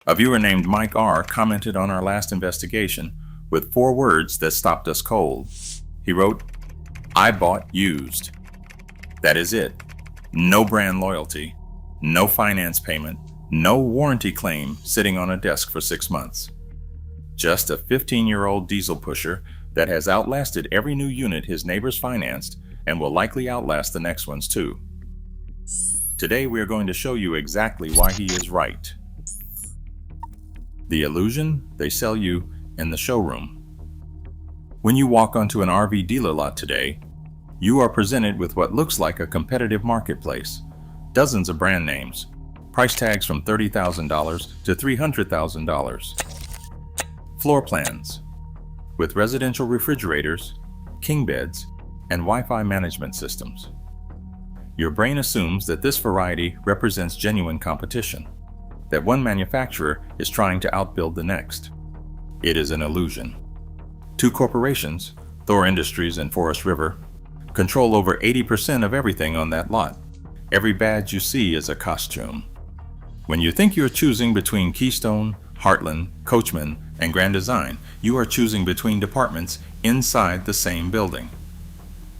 A viewer named Mike R. commented on our last investigation with 4 words that stopped us cold. He wrote, "I bought used." That is it. No brand loyalty, no finance payment, no warranty claim sitting on a desk for 6 months. Just a 15-year-old diesel pusher that has outlasted every new unit his neighbors financed and will likely outlast the next ones too. Today we are going to show you exactly why he is right. The illusion they sell you in the showroom. When you walk onto an RV dealer lot today, you are presented with what looks like a competitive marketplace. Dozens of brand names, price tags from $30,000 to $300,000. Floor plans with residential refrigerators, king beds, and Wi-Fi management systems. Your brain assumes that this variety represents genuine competition, that one manufacturer is trying to outbuild the next. It is an illusion. 2 corporations, Thor Industries and Forest River, control over 80% of everything on that lot. Every badge you see is a costume. When you think you're choosing between Keystone, Heartland, Coachman, and Grand Design, you are choosing between departments inside the same building.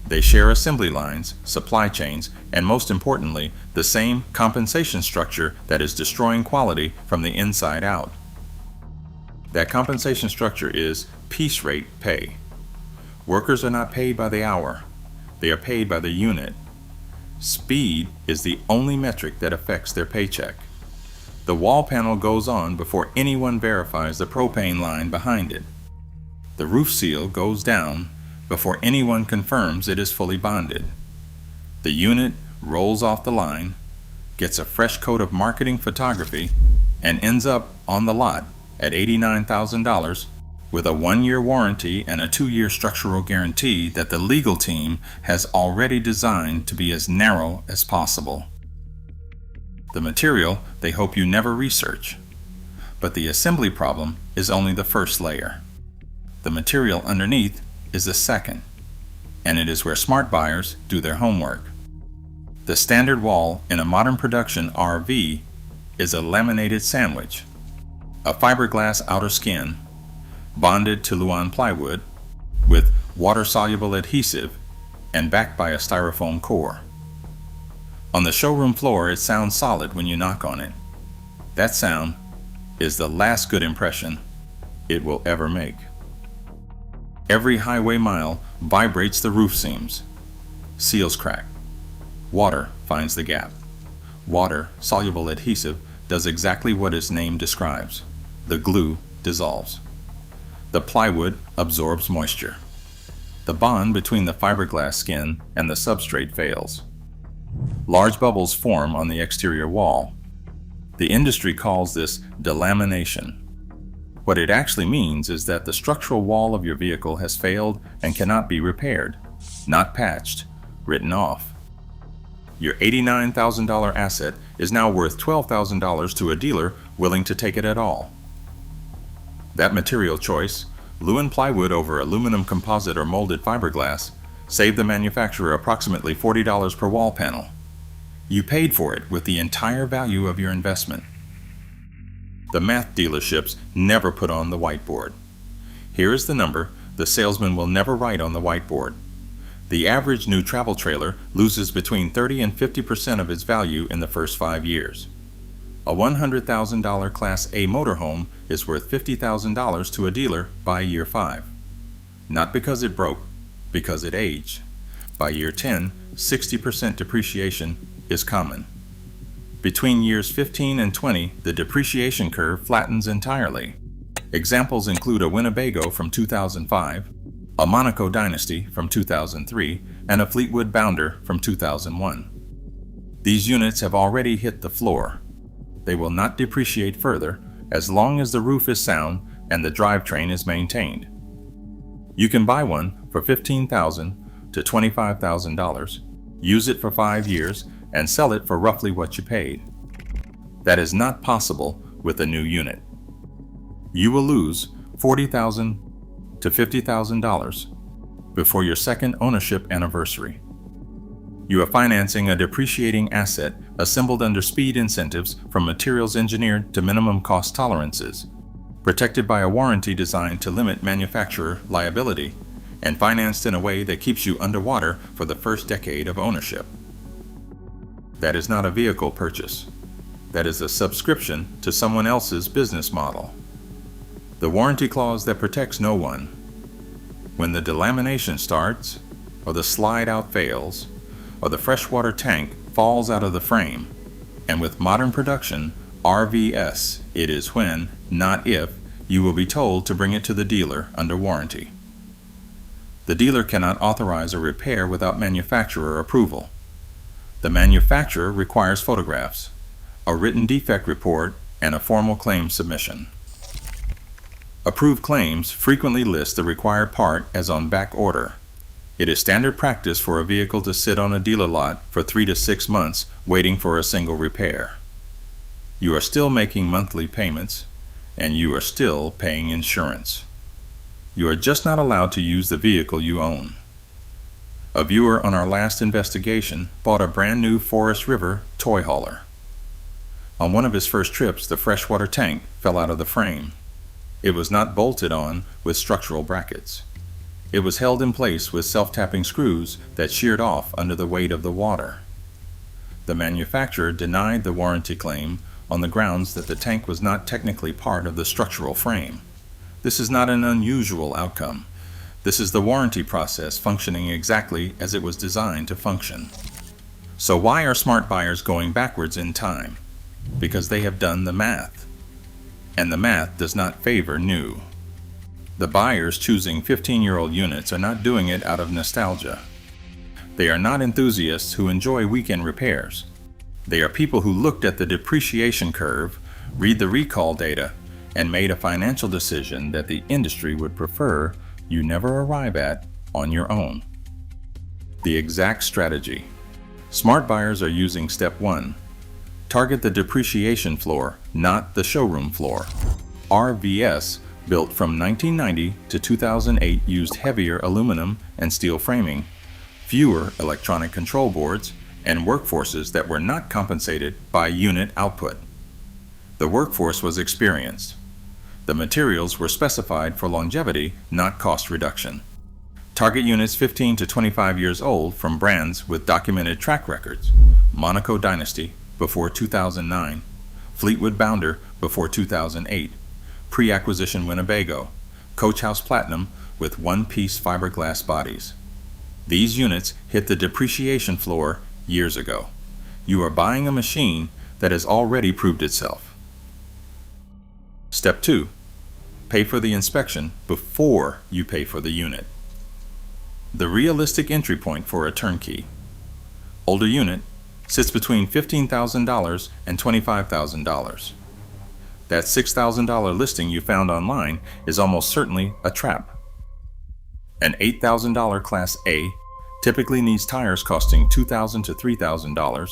They share assembly lines, supply chains, and most importantly, the same compensation structure that is destroying quality from the inside out. That compensation structure is piece rate pay. Workers are not paid by the hour. They are paid by the unit. Speed is the only metric that affects their paycheck. The wall panel goes on before anyone verifies the propane line behind it. The roof seal goes down before anyone confirms it is fully bonded. The unit rolls off the line, gets a fresh coat of marketing photography, and ends up on the lot at $89,000 with a 1-year warranty and a 2-year structural guarantee that the legal team has already designed to be as narrow as possible. The material they hope you never research, but the assembly problem is only the first layer. The material underneath is the second, and it is where smart buyers do their homework. The standard wall in a modern production RV is a laminated sandwich, a fiberglass outer skin, bonded to Luan plywood with water-soluble adhesive and backed by a styrofoam core. On the showroom floor, it sounds solid when you knock on it. That sound is the last good impression it will ever make. Every highway mile vibrates the roof seams. Seals crack. Water finds the gap. Water-soluble adhesive does exactly what its name describes. The glue dissolves. The plywood absorbs moisture. The bond between the fiberglass skin and the substrate fails. Large bubbles form on the exterior wall. The industry calls this delamination. What it actually means is that the structural wall of your vehicle has failed and cannot be repaired, not patched, written off. Your $89,000 asset is now worth $12,000 to a dealer willing to take it at all. That material choice, Luan plywood over aluminum composite or molded fiberglass, saved the manufacturer approximately $40 per wall panel. You paid for it with the entire value of your investment. The math dealerships never put on the whiteboard. Here is the number the salesman will never write on the whiteboard. The average new travel trailer loses between 30 and 50% of its value in the first 5 years. A $100,000 Class A motorhome is worth $50,000 to a dealer by year 5. Not because it broke, because it aged. By year 10, 60% depreciation is common. Between years 15 and 20, the depreciation curve flattens entirely. Examples include a Winnebago from 2005, a Monaco Dynasty from 2003, and a Fleetwood Bounder from 2001. These units have already hit the floor. They will not depreciate further as long as the roof is sound and the drivetrain is maintained. You can buy one for $15,000 to $25,000, use it for 5 years, and sell it for roughly what you paid. That is not possible with a new unit. You will lose $40,000 to $50,000 before your second ownership anniversary. You are financing a depreciating asset assembled under speed incentives from materials engineered to minimum cost tolerances, protected by a warranty designed to limit manufacturer liability, and financed in a way that keeps you underwater for the first decade of ownership. That is not a vehicle purchase. That is a subscription to someone else's business model. The warranty clause that protects no one. When the delamination starts, or the slide out fails, or the freshwater tank falls out of the frame, and with modern production, RVS, it is when, not if, you will be told to bring it to the dealer under warranty. The dealer cannot authorize a repair without manufacturer approval. The manufacturer requires photographs, a written defect report, and a formal claim submission. Approved claims frequently list the required part as on back order. It is standard practice for a vehicle to sit on a dealer lot for 3 to 6 months waiting for a single repair. You are still making monthly payments, and you are still paying insurance. You are just not allowed to use the vehicle you own. A viewer on our last investigation bought a brand new Forest River toy hauler. On one of his first trips, the freshwater tank fell out of the frame. It was not bolted on with structural brackets. It was held in place with self-tapping screws that sheared off under the weight of the water. The manufacturer denied the warranty claim on the grounds that the tank was not technically part of the structural frame. This is not an unusual outcome. This is the warranty process functioning exactly as it was designed to function. So why are smart buyers going backwards in time? Because they have done the math. And the math does not favor new. The buyers choosing 15-year-old units are not doing it out of nostalgia. They are not enthusiasts who enjoy weekend repairs. They are people who looked at the depreciation curve, read the recall data, and made a financial decision that the industry would prefer you never arrive at on your own. The exact strategy. Smart buyers are using step 1. Target the depreciation floor, not the showroom floor. RVS, built from 1990 to 2008, used heavier aluminum and steel framing, fewer electronic control boards, and workforces that were not compensated by unit output. The workforce was experienced. The materials were specified for longevity, not cost reduction. Target units 15 to 25 years old from brands with documented track records: Monaco Dynasty before 2009, Fleetwood Bounder before 2008, pre-acquisition Winnebago, Coach House Platinum with one-piece fiberglass bodies. These units hit the depreciation floor years ago. You are buying a machine that has already proved itself. Step 2. Pay for the inspection before you pay for the unit. The realistic entry point for a turnkey. Older unit sits between $15,000 and $25,000. That $6,000 listing you found online is almost certainly a trap. An $8,000 Class A typically needs tires costing $2,000 to $3,000,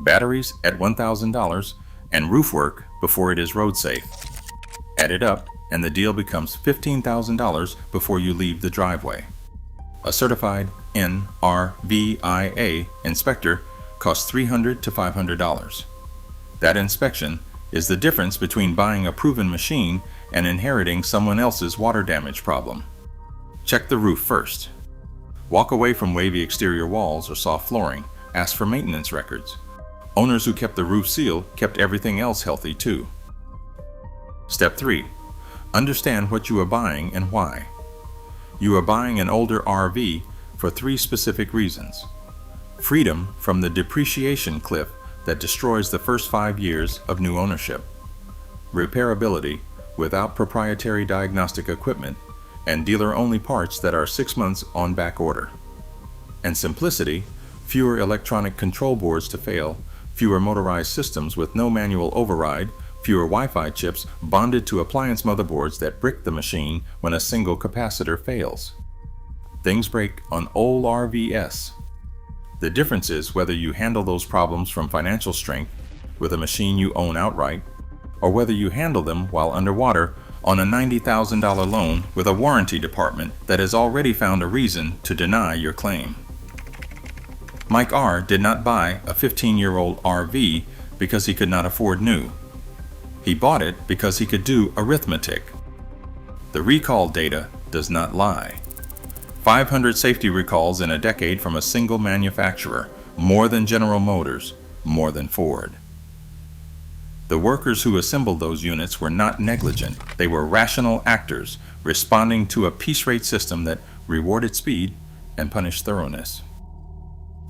batteries at $1,000, and roof work before it is road safe. Add it up, and the deal becomes $15,000 before you leave the driveway. A certified NRVIA inspector costs $300 to $500. That inspection is the difference between buying a proven machine and inheriting someone else's water damage problem. Check the roof first. Walk away from wavy exterior walls or soft flooring. Ask for maintenance records. Owners who kept the roof sealed kept everything else healthy too. Step 3. Understand what you are buying and why. You are buying an older RV for 3 specific reasons. Freedom from the depreciation cliff that destroys the first 5 years of new ownership. Repairability without proprietary diagnostic equipment and dealer-only parts that are 6 months on back order. And simplicity, fewer electronic control boards to fail, fewer motorized systems with no manual override, fewer Wi-Fi chips bonded to appliance motherboards that brick the machine when a single capacitor fails. Things break on old RVS. The difference is whether you handle those problems from financial strength with a machine you own outright, or whether you handle them while underwater on a $90,000 loan with a warranty department that has already found a reason to deny your claim. Mike R. did not buy a 15-year-old RV because he could not afford new. He bought it because he could do arithmetic. The recall data does not lie. 500 safety recalls in a decade from a single manufacturer, more than General Motors, more than Ford. The workers who assembled those units were not negligent. They were rational actors, responding to a piece rate system that rewarded speed and punished thoroughness.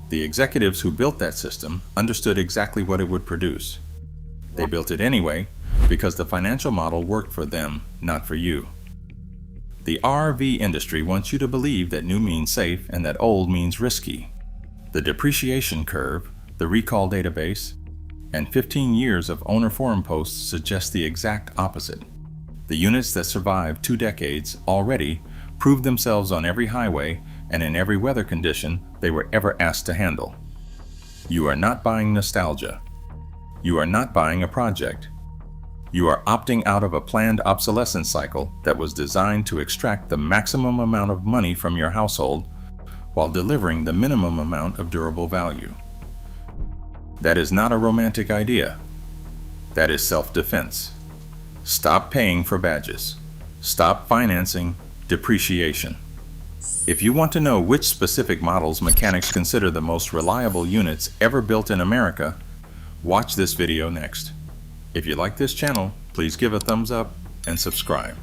The executives who built that system understood exactly what it would produce. They built it anyway because the financial model worked for them, not for you. The RV industry wants you to believe that new means safe and that old means risky. The depreciation curve, the recall database, and 15 years of owner forum posts suggest the exact opposite. The units that survived 2 decades already proved themselves on every highway and in every weather condition they were ever asked to handle. You are not buying nostalgia. You are not buying a project. You are opting out of a planned obsolescence cycle that was designed to extract the maximum amount of money from your household while delivering the minimum amount of durable value. That is not a romantic idea. That is self-defense. Stop paying for badges. Stop financing depreciation. If you want to know which specific models mechanics consider the most reliable units ever built in America, watch this video next. If you like this channel, please give a thumbs up and subscribe.